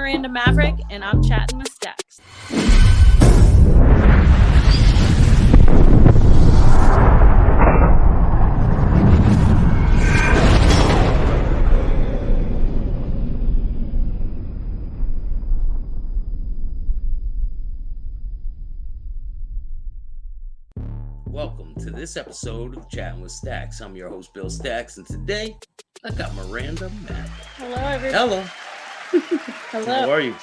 Miranda Maverick, and I'm chatting with Staxx. Welcome to this episode of Chattin with Staxx. I'm your host, Bill Staxx, and today I got Miranda Maverick. Hello, everybody. Hello. Hello. How are you?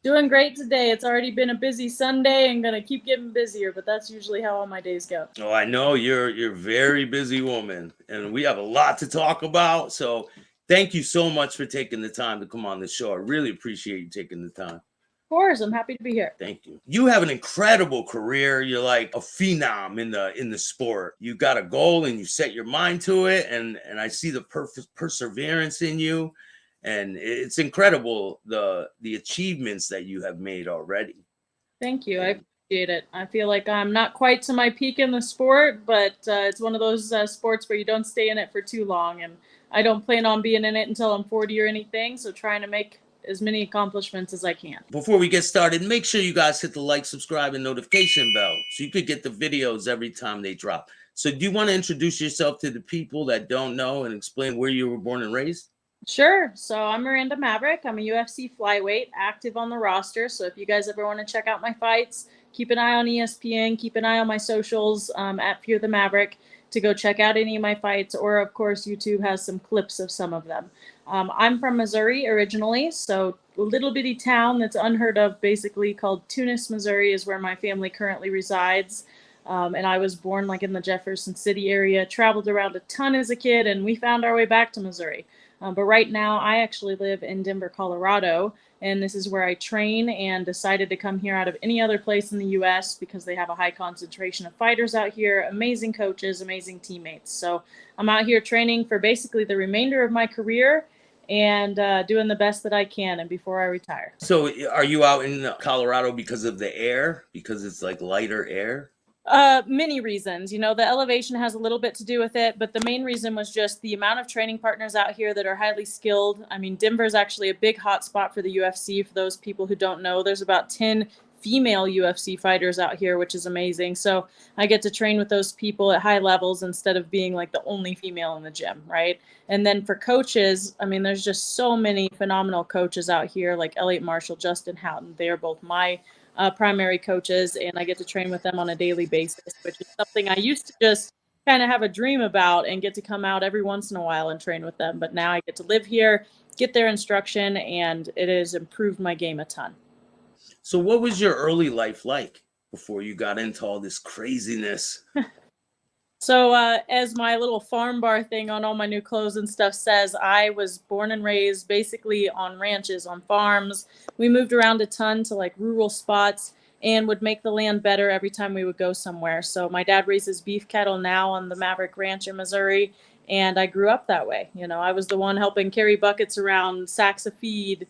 Doing great today. It's already been a busy Sunday and gonna keep getting busier, but that's usually how all my days go. Oh, I know you're a very busy woman, and we have a lot to talk about. So thank you so much for taking the time to come on the show. I really appreciate you taking the time. Of course, I'm happy to be here. Thank you. You have an incredible career. You're like a phenom in the sport. You got a goal and you set your mind to it, and I see the perseverance in you. And it's incredible the achievements that you have made already. Thank you. I appreciate it. I feel like I'm not quite to my peak in the sport, but it's one of those sports where you don't stay in it for too long. And I don't plan on being in it until I'm 40 or anything. So trying to make as many accomplishments as I can. Before we get started, make sure you guys hit the like, subscribe, and notification bell so you could get the videos every time they drop. So do you want to introduce yourself to the people that don't know and explain where you were born and raised? Sure. So I'm Miranda Maverick. I'm a UFC flyweight, active on the roster. So if you guys ever want to check out my fights, keep an eye on ESPN, keep an eye on my socials at Fear the Maverick to go check out any of my fights. Or, of course, YouTube has some clips of some of them. I'm from Missouri originally, so a little bitty town that's unheard of, basically called Tunis, Missouri, is where my family currently resides. And I was born like in the Jefferson City area, traveled around a ton as a kid, and we found our way back to Missouri. But right now, I actually live in Denver, Colorado, and this is where I train, and decided to come here out of any other place in the U.S. because they have a high concentration of fighters out here, amazing coaches, amazing teammates. So I'm out here training for basically the remainder of my career and doing the best that I can and before I retire. So are you out in Colorado because of the air? Because it's like lighter air? Many reasons. You know, the elevation has a little bit to do with it, but the main reason was just the amount of training partners out here that are highly skilled. I mean, Denver is actually a big hot spot for the UFC. For those people who don't know, there's about 10 female UFC fighters out here, which is amazing. So I get to train with those people at high levels instead of being like the only female in the gym, right? And then for coaches, I mean, there's just so many phenomenal coaches out here, like Elliot Marshall, Justin Houghton. They are both my primary coaches, and I get to train with them on a daily basis, which is something I used to just kind of have a dream about and get to come out every once in a while and train with them. But now I get to live here, get their instruction, and it has improved my game a ton. So what was your early life like before you got into all this craziness? So as my little farm bar thing on all my new clothes and stuff says, I was born and raised basically on ranches, on farms. We moved around a ton to like rural spots and would make the land better every time we would go somewhere. So my dad raises beef cattle now on the Maverick Ranch in Missouri, and I grew up that way. You know, I was the one helping carry buckets around, sacks of feed,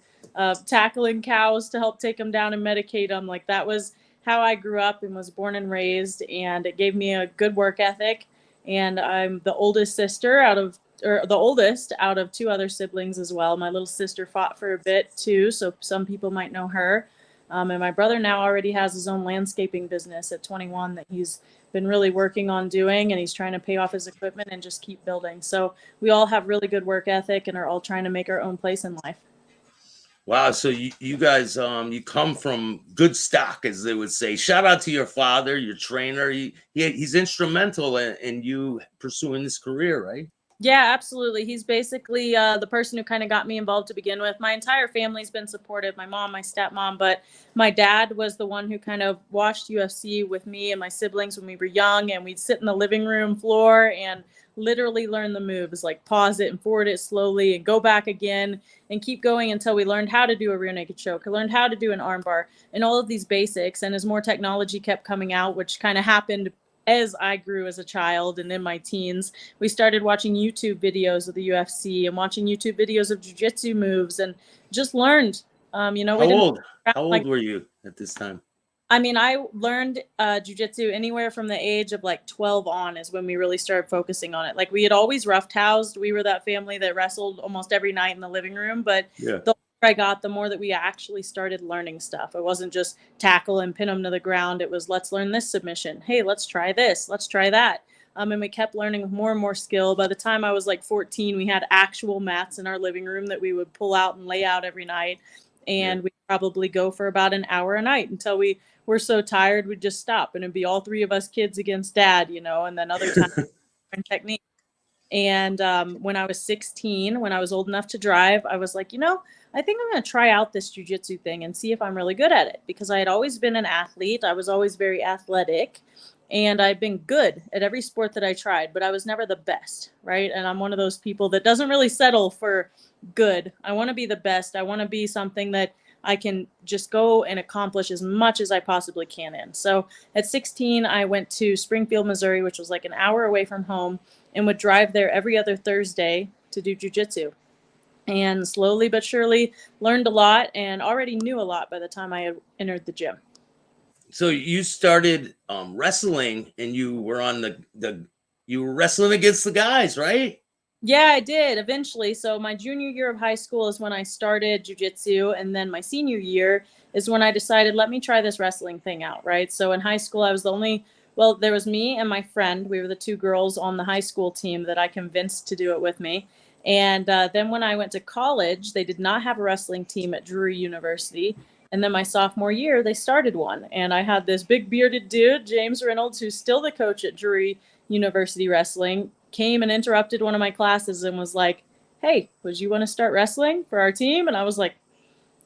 tackling cows to help take them down and medicate them. Like that was how I grew up and was born and raised, and it gave me a good work ethic. And I'm the oldest out of two other siblings as well. My little sister fought for a bit too, so some people might know her. And my brother now already has his own landscaping business at 21 that he's been really working on doing, and he's trying to pay off his equipment and just keep building. So we all have really good work ethic and are all trying to make our own place in life. Wow, so you guys, you come from good stock, as they would say. Shout out to your father, your trainer. He's instrumental in you pursuing this career, right? Yeah, absolutely. He's basically the person who kind of got me involved to begin with. My entire family's been supportive, my mom, my stepmom, but my dad was the one who kind of watched UFC with me and my siblings when we were young, and we'd sit in the living room floor and literally learn the moves, like pause it and forward it slowly and go back again and keep going until we learned how to do a rear naked choke, learned how to do an armbar and all of these basics. And as more technology kept coming out, which kind of happened as I grew as a child and in my teens, we started watching YouTube videos of the UFC and watching YouTube videos of jiu-jitsu moves and just learned. How old were you at this time? I mean, I learned jiu-jitsu anywhere from the age of like 12 on is when we really started focusing on it. Like we had always rough-housed. We were that family that wrestled almost every night in the living room, but the I got, the more that we actually started learning stuff. It wasn't just tackle and pin them to the ground. It was, let's learn this submission. Hey, let's try this. Let's try that. And we kept learning more and more skill. By the time I was like 14, we had actual mats in our living room that we would pull out and lay out every night. And we'd probably go for about an hour a night until we were so tired we'd just stop. And it'd be all three of us kids against dad, you know, and then other times technique. And when I was 16, when I was old enough to drive, I was like, you know, I think I'm going to try out this jujitsu thing and see if I'm really good at it, because I had always been an athlete. I was always very athletic, and I've been good at every sport that I tried, but I was never the best, right? And I'm one of those people that doesn't really settle for good. I want to be the best. I want to be something that I can just go and accomplish as much as I possibly can in. So at 16, I went to Springfield, Missouri, which was like an hour away from home, and would drive there every other Thursday to do jujitsu. And slowly but surely learned a lot and already knew a lot by the time I had entered the gym. So you started wrestling, and you were on you were wrestling against the guys, right? Yeah, I did eventually. So my junior year of high school is when I started jujitsu, and then my senior year is when I decided, let me try this wrestling thing out, right? So in high school, I was the only, well, there was me and my friend. We were the two girls on the high school team that I convinced to do it with me. And then when I went to college, they did not have a wrestling team at Drury University. And then my sophomore year, they started one. And I had this big bearded dude, James Reynolds, who's still the coach at Drury University Wrestling, came and interrupted one of my classes and was like, hey, would you want to start wrestling for our team? And I was like,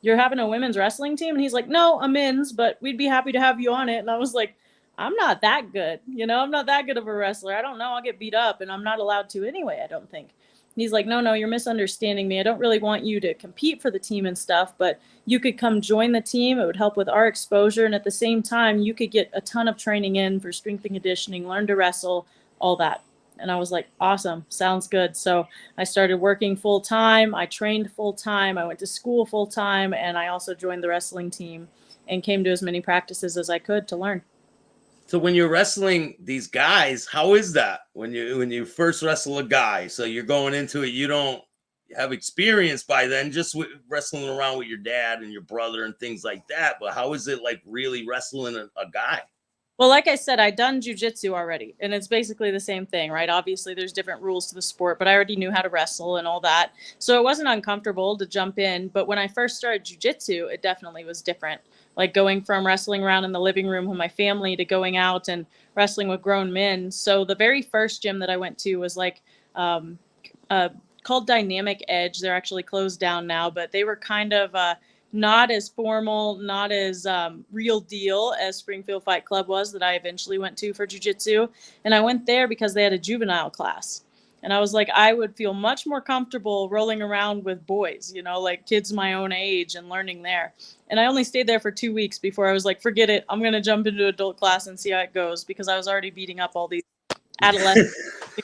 you're having a women's wrestling team? And he's like, no, a men's, but we'd be happy to have you on it. And I was like, I'm not that good. You know, I'm not that good of a wrestler. I don't know. I'll get beat up, and I'm not allowed to anyway, I don't think. And he's like, no, you're misunderstanding me. I don't really want you to compete for the team and stuff, but you could come join the team. It would help with our exposure. And at the same time, you could get a ton of training in for strength and conditioning, learn to wrestle, all that. And I was like, awesome, sounds good. So I started working full time. I trained full time. I went to school full time. And I also joined the wrestling team and came to as many practices as I could to learn. So when you're wrestling these guys, how is that when you first wrestle a guy? So you're going into it, you don't have experience by then, just wrestling around with your dad and your brother and things like that. But how is it like really wrestling a guy? Well, like I said, I'd done jujitsu already, and it's basically the same thing, right? Obviously, there's different rules to the sport, but I already knew how to wrestle and all that. So it wasn't uncomfortable to jump in. But when I first started jujitsu, it definitely was different. Like going from wrestling around in the living room with my family to going out and wrestling with grown men. So the very first gym that I went to was like called Dynamic Edge. They're actually closed down now, but they were kind of not as formal, not as real deal as Springfield Fight Club was that I eventually went to for jiu-jitsu. And I went there because they had a juvenile class. And I was like, I would feel much more comfortable rolling around with boys, you know, like kids my own age, and learning there. And I only stayed there for 2 weeks before I was like, forget it. I'm going to jump into adult class and see how it goes, because I was already beating up all these adolescents.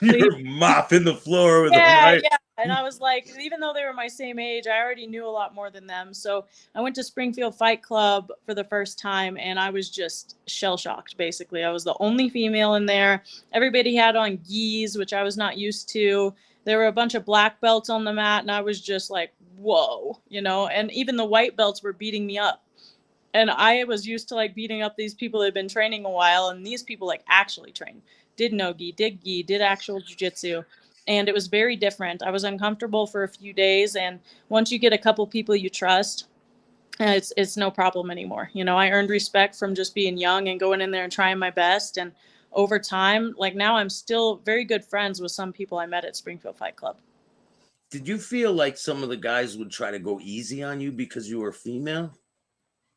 You're mopping the floor with them, right? Yeah. And I was like, even though they were my same age, I already knew a lot more than them. So I went to Springfield Fight Club for the first time, and I was just shell-shocked, basically. I was the only female in there. Everybody had on gis, which I was not used to. There were a bunch of black belts on the mat, and I was just like, whoa, you know? And even the white belts were beating me up. And I was used to like beating up these people that had been training a while, and these people like actually trained, did no-gi, did gi, did actual jiu-jitsu. And it was very different. I was uncomfortable for a few days, and once you get a couple people you trust, it's no problem anymore. You know, I earned respect from just being young and going in there and trying my best. And over time, like now, I'm still very good friends with some people I met at Springfield Fight Club. Did you feel like some of the guys would try to go easy on you because you were female?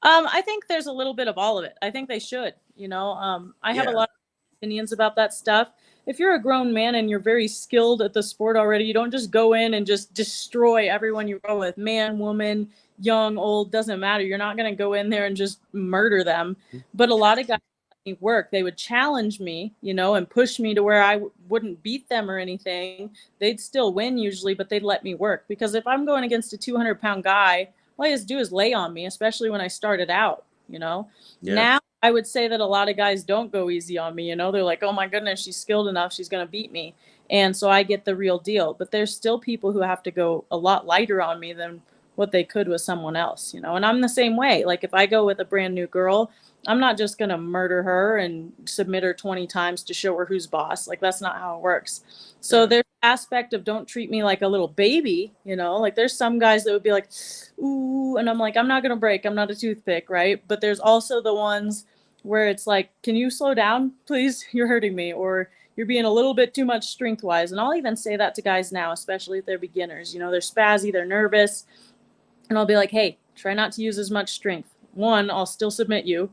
I think there's a little bit of all of it. I think they should, you know. I have a lot of opinions about that stuff. If you're a grown man and you're very skilled at the sport already, you don't just go in and just destroy everyone you roll with. Man, woman, young, old, doesn't matter. You're not going to go in there and just murder them. But a lot of guys let me work. They would challenge me, you know, and push me to where I wouldn't beat them or anything. They'd still win usually, but they'd let me work. Because if I'm going against a 200-pound guy, all he has to do is lay on me, especially when I started out, you know. Yeah. Now I would say that a lot of guys don't go easy on me, you know. They're like, oh my goodness, she's skilled enough, she's going to beat me. And so I get the real deal. But there's still people who have to go a lot lighter on me than what they could with someone else, you know. And I'm the same way. Like if I go with a brand new girl, I'm not just going to murder her and submit her 20 times to show her who's boss. Like that's not how it works. So Yeah. there's aspect of don't treat me like a little baby, you know. Like there's some guys that would be like, ooh, and I'm like, I'm not going to break. I'm not a toothpick, right? But there's also the ones where it's like, can you slow down, please? You're hurting me, or you're being a little bit too much strength wise. And I'll even say that to guys now, especially if they're beginners. You know, they're spazzy, they're nervous, and I'll be like, hey, try not to use as much strength. One, I'll still submit you.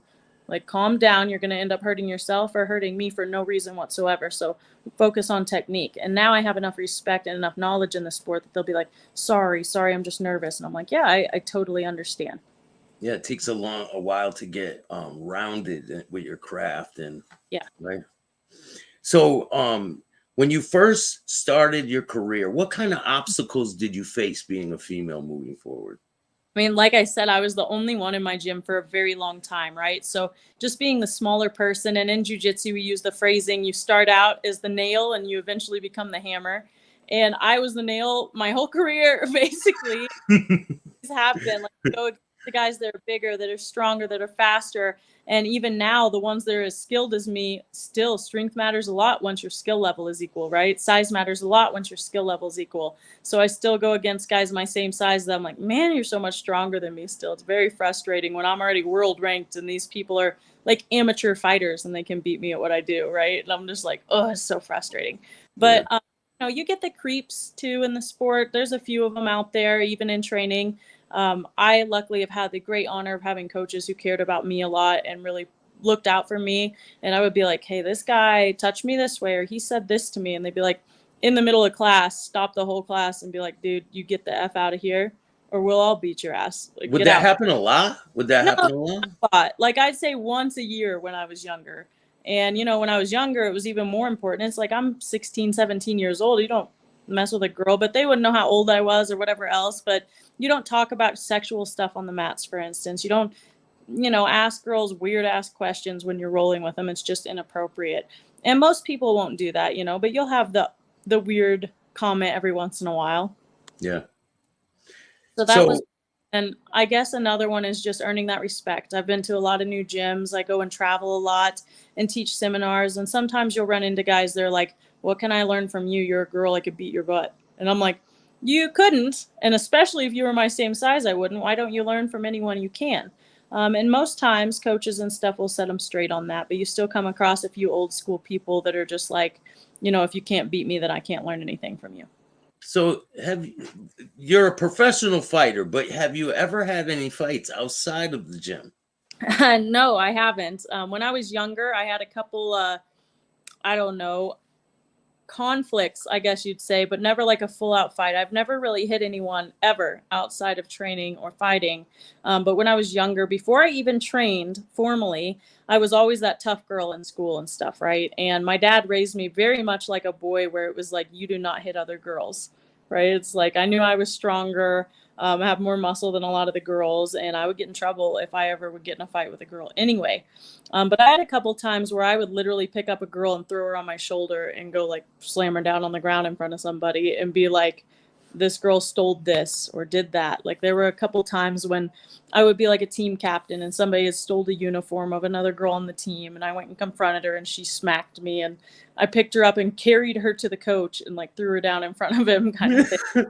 Like, calm down. You're going to end up hurting yourself or hurting me for no reason whatsoever. So focus on technique. And now I have enough respect and enough knowledge in the sport that they'll be like, sorry, I'm just nervous. And I'm like, yeah, I totally understand. Yeah, it takes a while to get rounded with your craft, and Yeah. right. So when you first started your career, what kind of obstacles did you face being a female moving forward? I mean, like I said, I was the only one in my gym for a very long time, right? So just being the smaller person, and in jiu-jitsu, we use the phrasing, you start out as the nail and you eventually become the hammer. And I was the nail my whole career, basically. Happen. Like go against the guys that are bigger, that are stronger, that are faster. And even now, the ones that are as skilled as me, still strength matters a lot once your skill level is equal, right? Size matters a lot once your skill level is equal. So I still go against guys my same size that I'm like, man, you're so much stronger than me still. It's very frustrating when I'm already world ranked and these people are like amateur fighters and they can beat me at what I do, right? And I'm just like, oh, it's so frustrating. Yeah. But you know, you get the creeps too in the sport. There's a few of them out there, even in training. I luckily have had the great honor of having coaches who cared about me a lot and really looked out for me. And I would be like, hey, this guy touched me this way, or he said this to me. And they'd be like, in the middle of class, stop the whole class and be like, dude, you get the F out of here or we'll all beat your ass. Like, Would get that out. happen a lot? Would that No, happen a lot? but like I'd say once a year when I was younger. And, you know, when I was younger, it was even more important. It's like I'm 16, 17 years old. You don't mess with a girl, but they wouldn't know how old I was or whatever else. But you don't talk about sexual stuff on the mats, for instance. You don't, you know, ask girls weird ass questions when you're rolling with them. It's just inappropriate. And most people won't do that, you know, but you'll have the weird comment every once in a while. Yeah. So that was, So and I guess another one is just earning that respect. I've been to a lot of new gyms. I go and travel a lot and teach seminars. And sometimes you'll run into guys that are like, what can I learn from you? You're a girl. I could beat your butt. And I'm like, you couldn't. And especially if you were my same size, I wouldn't. Why don't you learn from anyone you can? And most times coaches and stuff will set them straight on that. But you still come across a few old school people that are just like, you know, if you can't beat me, then I can't learn anything from you. so you're a professional fighter, but have you ever had any fights outside of the gym? No, I haven't. When I was younger, I had a couple, I don't know, conflicts, I guess you'd say, but never like a full out fight. I've never really hit anyone ever outside of training or fighting. But when I was younger, before I even trained formally, I was always that tough girl in school and stuff, right? And my dad raised me very much like a boy, where it was like, you do not hit other girls, right? It's like I knew I was stronger. I have more muscle than a lot of the girls, and I would get in trouble if I ever would get in a fight with a girl anyway. But I had a couple times where I would literally pick up a girl and throw her on my shoulder and go like slam her down on the ground in front of somebody and be like, this girl stole this or did that. Like there were a couple times when I would be like a team captain and somebody had stole the uniform of another girl on the team, and I went and confronted her and she smacked me, and I picked her up and carried her to the coach and like threw her down in front of him kind of thing.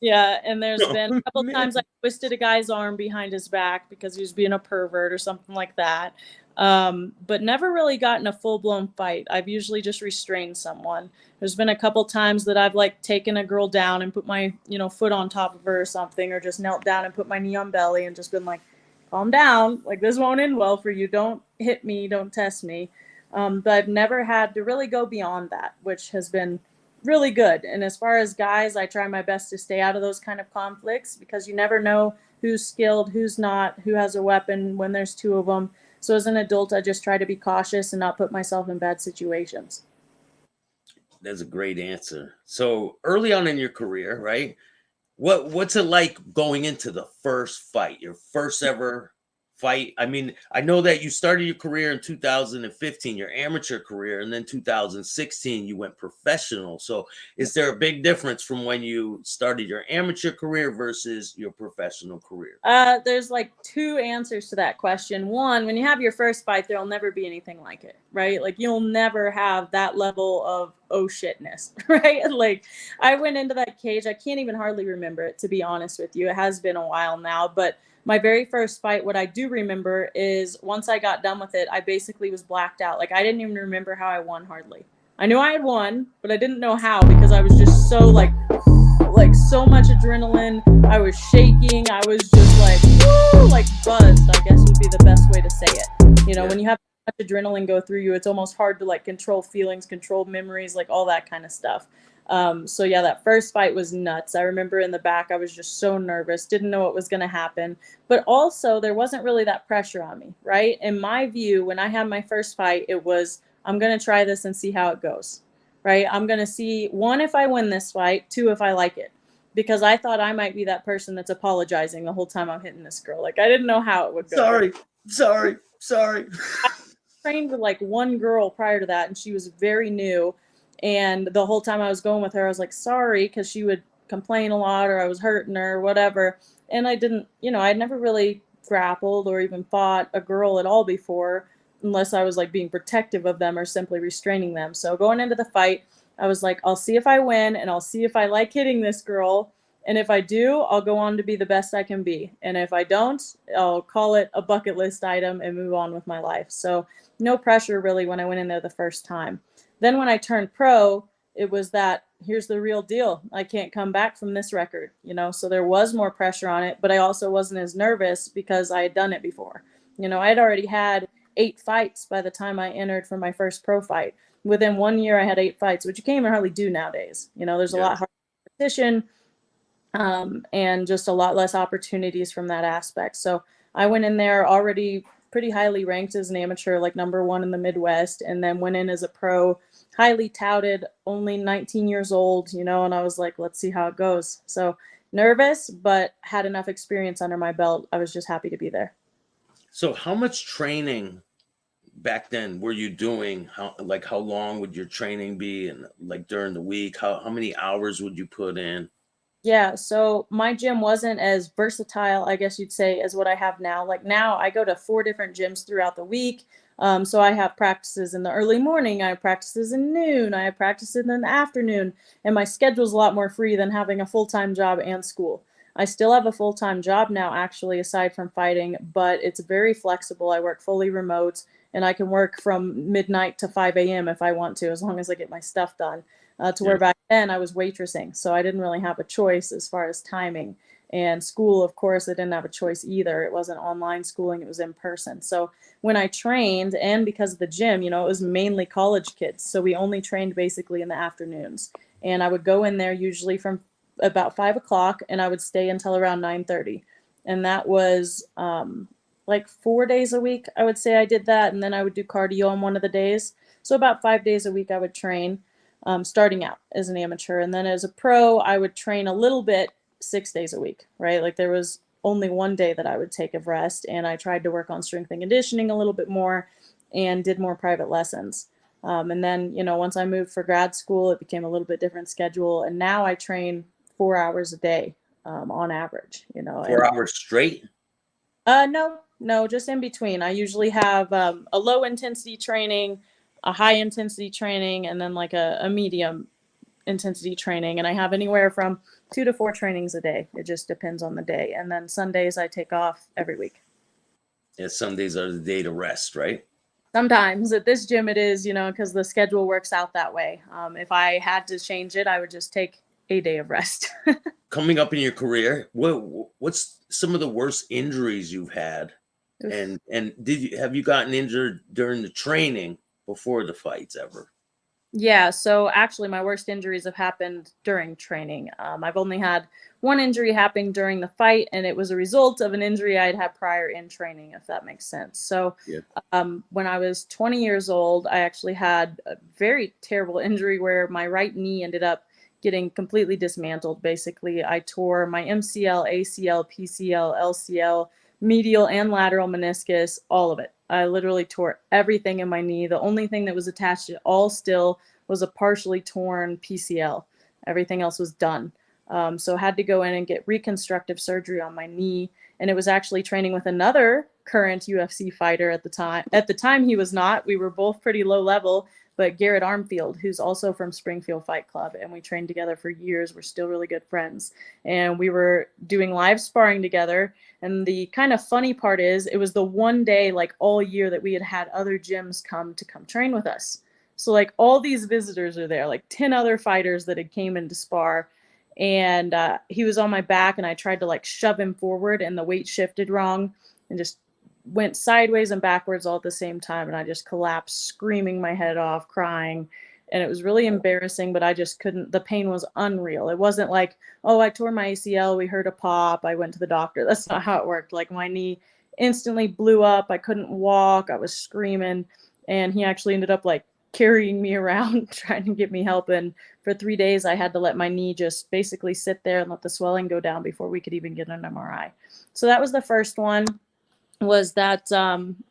Yeah, and there's been a Oh, couple times I man. twisted a guy's arm behind his back because he was being a pervert or something like that. But never really gotten a full-blown fight. I've usually just restrained someone. There's been a couple times that I've like taken a girl down and put my, you know, foot on top of her or something, or just knelt down and put my knee on belly and just been like, calm down. Like this won't end well for you. Don't hit me. Don't test me. But I've never had to really go beyond that, which has been really good. And as far as guys, I try my best to stay out of those kind of conflicts because you never know who's skilled, who's not, who has a weapon when there's two of them. So as an adult, I just try to be cautious and not put myself in bad situations. That's a great answer. So early on in your career, right? What's it like going into the first fight, your first ever fight? I mean, I know that you started your career in 2015, your amateur career, and then 2016 you went professional. So is there a big difference from when you started your amateur career versus your professional career? There's like two answers to that question. One, when you have your first fight, there'll never be anything like it, right? Like you'll never have that level of oh shitness, right? Like I went into that cage, I can't even hardly remember it, to be honest with you. It has been a while now, but my very first fight, what I do remember is once I got done with it, I basically was blacked out. Like I didn't even remember how I won hardly. I knew I had won, but I didn't know how because I was just so like so much adrenaline. I was shaking. I was just like, woo, like buzzed, I guess would be the best way to say it. You know, when you have so much adrenaline go through you, it's almost hard to like control feelings, control memories, like all that kind of stuff. So yeah, that first fight was nuts. I remember in the back, I was just so nervous, didn't know what was going to happen, but also there wasn't really that pressure on me, right? In my view, when I had my first fight, it was, I'm going to try this and see how it goes, right? I'm going to see, one, if I win this fight, two, if I like it, because I thought I might be that person that's apologizing the whole time I'm hitting this girl. Like I didn't know how it would go. Sorry. I trained with like one girl prior to that, and she was very new. And the whole time I was going with her, I was like, sorry, because she would complain a lot or I was hurting her or whatever. And I didn't, you know, I'd never really grappled or even fought a girl at all before, unless I was like being protective of them or simply restraining them. So going into the fight, I was like, I'll see if I win and I'll see if I like hitting this girl. And if I do, I'll go on to be the best I can be. And if I don't, I'll call it a bucket list item and move on with my life. So no pressure really when I went in there the first time. Then when I turned pro, it was that here's the real deal. I can't come back from this record, you know? So there was more pressure on it, but I also wasn't as nervous because I had done it before. You know, I'd already had 8 fights by the time I entered for my first pro fight. Within 1 year, I had 8 fights, which you can't even hardly do nowadays. You know, there's a lot harder competition, and just a lot less opportunities from that aspect. So I went in there already pretty highly ranked as an amateur, like #1 in the Midwest, and then went in as a pro, highly touted, only 19 years old, you know, and I was like, let's see how it goes. So nervous, but had enough experience under my belt. I was just happy to be there. So how much training back then were you doing? How long would your training be, and like during the week, how many hours would you put in? Yeah, so my gym wasn't as versatile, I guess you'd say, as what I have now. Like now, I go to 4 different gyms throughout the week. So I have practices in the early morning, I have practices in noon, I have practices in the afternoon, and my schedule's a lot more free than having a full-time job and school. I still have a full-time job now, actually, aside from fighting, but it's very flexible. I work fully remote, and I can work from midnight to 5 a.m. if I want to, as long as I get my stuff done. To Yeah. where back then I was waitressing, so I didn't really have a choice as far as timing. And school, of course, I didn't have a choice either. It wasn't online schooling, it was in person. So when I trained, and because of the gym, you know, it was mainly college kids. So we only trained basically in the afternoons. And I would go in there usually from about 5 o'clock and I would stay until around 9:30. And that was like 4 days a week, I would say I did that. And then I would do cardio on one of the days. So about 5 days a week I would train, starting out as an amateur. And then as a pro, I would train a little bit 6 days a week, right? Like there was only one day that I would take of rest, and I tried to work on strength and conditioning a little bit more and did more private lessons. And then, you know, once I moved for grad school, it became a little bit different schedule. And now I train 4 hours a day, on average, you know. And 4 hours straight? no, just in between. I usually have a low intensity training, a high intensity training, and then like a medium intensity training. And I have anywhere from 2 to 4 trainings a day. It just depends on the day. And then Sundays I take off every week. Yeah, Sundays are the day to rest, right? Sometimes at this gym it is, you know, because the schedule works out that way. If I had to change it, I would just take a day of rest. Coming up in your career, what's some of the worst injuries you've had? And have you gotten injured during the training before the fights ever? Yeah, so actually, my worst injuries have happened during training. I've only had one injury happen during the fight, and it was a result of an injury I'd had prior in training, if that makes sense. So, Yeah. when I was 20 years old, I actually had a very terrible injury where my right knee ended up getting completely dismantled. Basically, I tore my MCL, ACL, PCL, LCL, medial and lateral meniscus, all of it. I literally tore everything in my knee. The only thing that was attached at all still was a partially torn PCL. Everything else was done. So had to go in and get reconstructive surgery on my knee. And it was actually training with another current UFC fighter at the time. At the time, he was not. We were both pretty low level, but Garrett Armfield, who's also from Springfield Fight Club, and we trained together for years. We're still really good friends. And we were doing live sparring together. And the kind of funny part is it was the one day, like all year, that we had other gyms come train with us. So like all these visitors are there, like 10 other fighters that had came in to spar. And he was on my back, and I tried to like shove him forward, and the weight shifted wrong and just went sideways and backwards all at the same time. And I just collapsed, screaming my head off, crying. And it was really embarrassing, but I just couldn't. The pain was unreal. It wasn't like, oh, I tore my ACL, we heard a pop, I went to the doctor. That's not how it worked. Like my knee instantly blew up. I couldn't walk. I was screaming. And he actually ended up like carrying me around, trying to get me help. And for 3 days, I had to let my knee just basically sit there and let the swelling go down before we could even get an MRI. So that was the first one, was that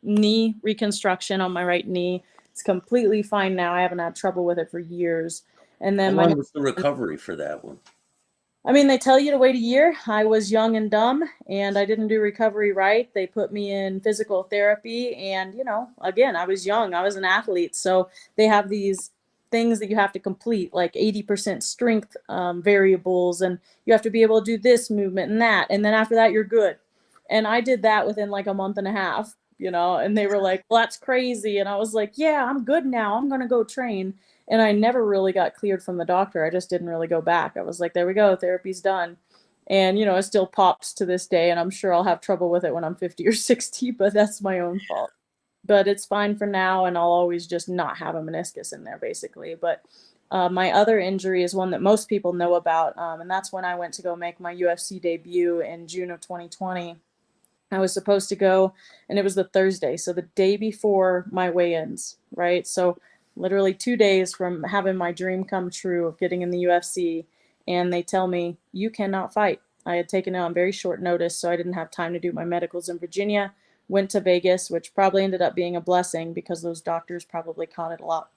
knee reconstruction on my right knee. It's completely fine now. I haven't had trouble with it for years. And then how long was the recovery for that one? I mean, they tell you to wait a year. I was young and dumb, and I didn't do recovery right. They put me in physical therapy, and, you know, again, I was young. I was an athlete. So they have these things that you have to complete, like 80% strength variables, and you have to be able to do this movement and that. And then after that, you're good. And I did that within like a month and a half, you know, and they were like, well, that's crazy. And I was like, yeah, I'm good now. I'm going to go train. And I never really got cleared from the doctor. I just didn't really go back. I was like, there we go, therapy's done. And, you know, it still pops to this day, and I'm sure I'll have trouble with it when I'm 50 or 60, but that's my own fault. But it's fine for now, and I'll always just not have a meniscus in there, basically. But my other injury is one that most people know about, and that's when I went to go make my UFC debut in June of 2020. I was supposed to go, and it was the Thursday, so the day before my weigh-ins, right? So literally 2 days from having my dream come true of getting in the UFC, and they tell me, you cannot fight. I had taken it on very short notice, so I didn't have time to do my medicals in Virginia. Went to Vegas, which probably ended up being a blessing because those doctors probably caught it a lot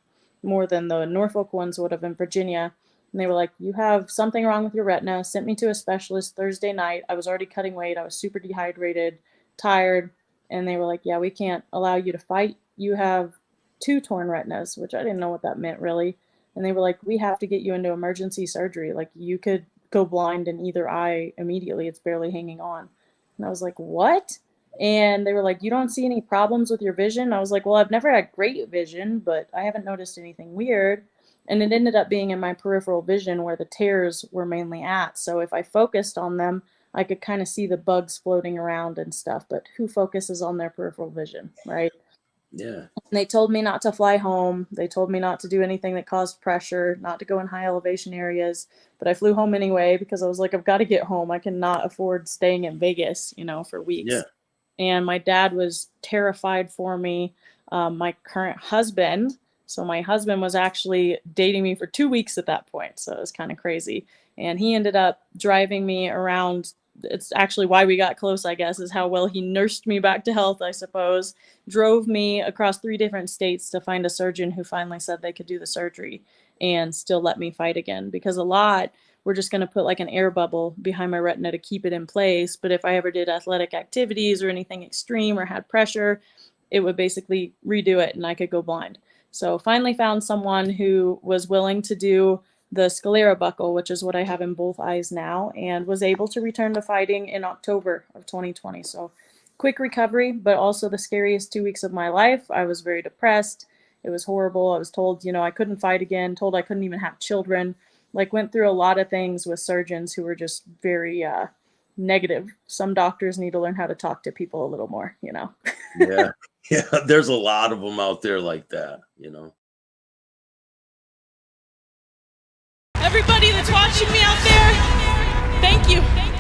more than the Norfolk ones would have in Virginia. And they were like, you have something wrong with your retina. Sent me to a specialist Thursday night. I was already cutting weight. I was super dehydrated, tired. And they were like, yeah, we can't allow you to fight. You have 2 torn retinas, which I didn't know what that meant really. And they were like, we have to get you into emergency surgery. Like you could go blind in either eye immediately. It's barely hanging on. And I was like, what? And they were like, you don't see any problems with your vision? I was like, well, I've never had great vision, but I haven't noticed anything weird. And it ended up being in my peripheral vision where the tears were mainly at. So if I focused on them, I could kind of see the bugs floating around and stuff. But who focuses on their peripheral vision, right? Yeah. And they told me not to fly home. They told me not to do anything that caused pressure, not to go in high elevation areas. But I flew home anyway because I was like, I've got to get home. I cannot afford staying in Vegas, you know, for weeks. Yeah. And my dad was terrified for me. My current husband, so my husband was actually dating me for 2 weeks at that point. So it was kind of crazy. And he ended up driving me around. It's actually why we got close, I guess, is how well he nursed me back to health, I suppose. Drove me across 3 different states to find a surgeon who finally said they could do the surgery and still let me fight again. Because a lot we're just going to put like an air bubble behind my retina to keep it in place. But if I ever did athletic activities or anything extreme or had pressure, it would basically redo it and I could go blind. So finally found someone who was willing to do the sclera buckle, which is what I have in both eyes now, and was able to return to fighting in October of 2020. So quick recovery, but also the scariest 2 weeks of my life. I was very depressed. It was horrible. I was told, you know, I couldn't fight again, told I couldn't even have children. Like went through a lot of things with surgeons who were just very negative. Some doctors need to learn how to talk to people a little more, you know? Yeah. Yeah. There's a lot of them out there like that, you know? Everybody that's watching me out there, thank you.